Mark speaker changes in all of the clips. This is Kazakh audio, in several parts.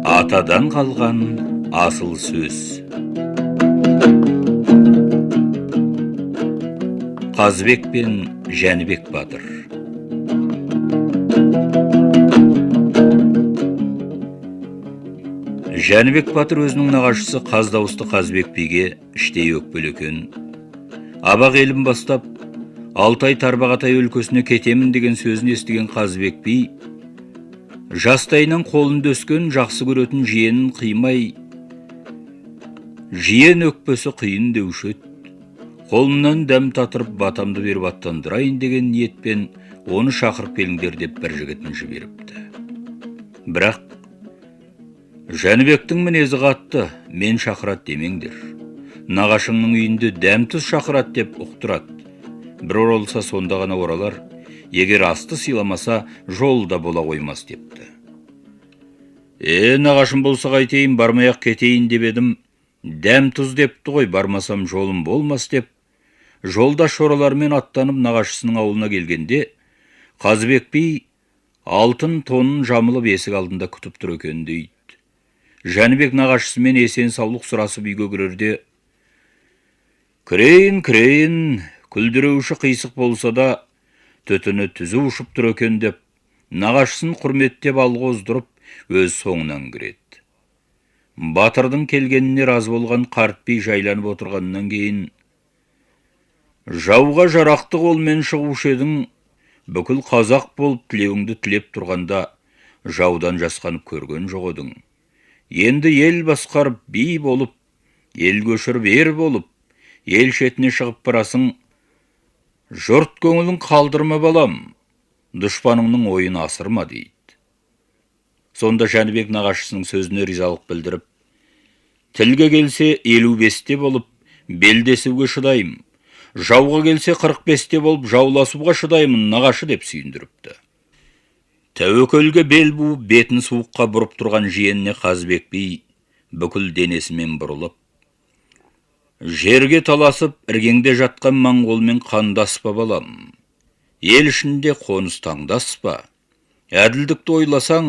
Speaker 1: Атадан қалған асыл сөз. Қазыбек пен Жәнібек батыр. Жәнібек батыр өзінің нағашысы қаз дауысты Қазыбек биге іштей өкпелі екен. Абақ елін бастап, Алтай Тарбағатай өлкесіне кетемін деген сөзін естіген Қазыбек би жастайынан қолында өскен жақсы көретін жиенін қимай, жиен өкпесі қиын деуші еді. Қолымнан дәм татырып батамды беріп аттандырайын деген ниетпен оны шақырып келіңдер деп бір жігітін жіберіпті. Бірақ Жәнібектің мінезі қатты, мен шақырат демеңдер. Нағашыңның үйінде дәмтіз шақырат деп ұқтырады. Бір оралса сонда ғана оралар, егер асты сыйламаса жолда бола қоймас депті. Нағашым болса қайтейін, бармай-ақ кетейін деп едім, дәм тұз депті ғой, бармасам жолым болмас деп, жолда шоралармен аттанып нағашысының ауылына келгенде, Қазыбек би алтын тонын жамылып есік алдында күтіп тұр екен дейді. Жәнібек нағашысымен есен саулық сұрасып үйге кірерде, кірейін, күлдіреуші қисық болса да, төтіні түзу ұшып тұр екен деп, нағашысын құрметтеп алғы оздырып, өз соңынан кіреді. Батырдың келгеніне разы болған қарт би жайланып отырғаннан кейін, жауға жарақты қолмен шығушы едің, бүкіл қазақ болып тілеуіңді тілеп тұрғанда, жаудан жасқанып көрген жоқ едің. Енді ел басқарып би болып, ел көшіріп ер болып, ел шетіне шығып барасың, жұрт көңілін қалдырма балам, дұшпаныңның ойын асырма дейді. Сонда Жәнібек нағашысының сөзіне ризалық білдіріп, тілге келсе 55-те болып, белдесуге шыдайым, жауға келсе 45-те болып, жауласуға шыдаймын нағашы деп сүйіндіріпті. Тәуекелге бел буып, бетін суыққа бұрып тұрған жиеніне Қазыбек би бүкіл денесімен бұрылып, жерге таласып, іргеңде жатқан моңғолмен қандаспа балам, ел ішінде қоныс таңдаспа, әділдікті ойласаң,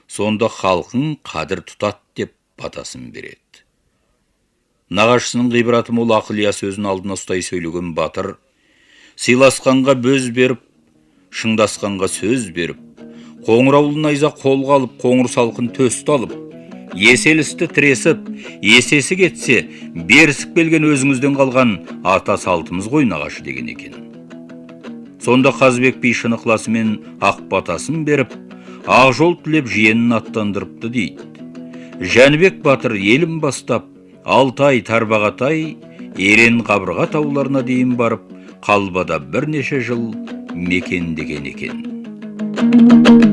Speaker 1: сонда халқың қадір тұтат деп батасын береді. Нағашысының ғибраты мол ақылия сөзін алдына ұстай сөйлеген батыр, сыйласқанға бөз беріп, шыңдасқанға сөз беріп, қоңыраулы найза қолға алып, қоңыр салқын төсті алып, еселісті тіресіп, есесі кетсе, берісіп келген өзіңізден қалған ата салтымыз ғой нағашы деген екен. Сонда Қазыбек би шын ықыласымен ақ батасын беріп, ақ жол тілеп жиенін аттандырыпты дейді. Жәнібек батыр елін бастап, Алтай, Тарбағатай, Ерен Қабырға тауларына дейін барып, қалбада бірнеше жыл мекендеген екен.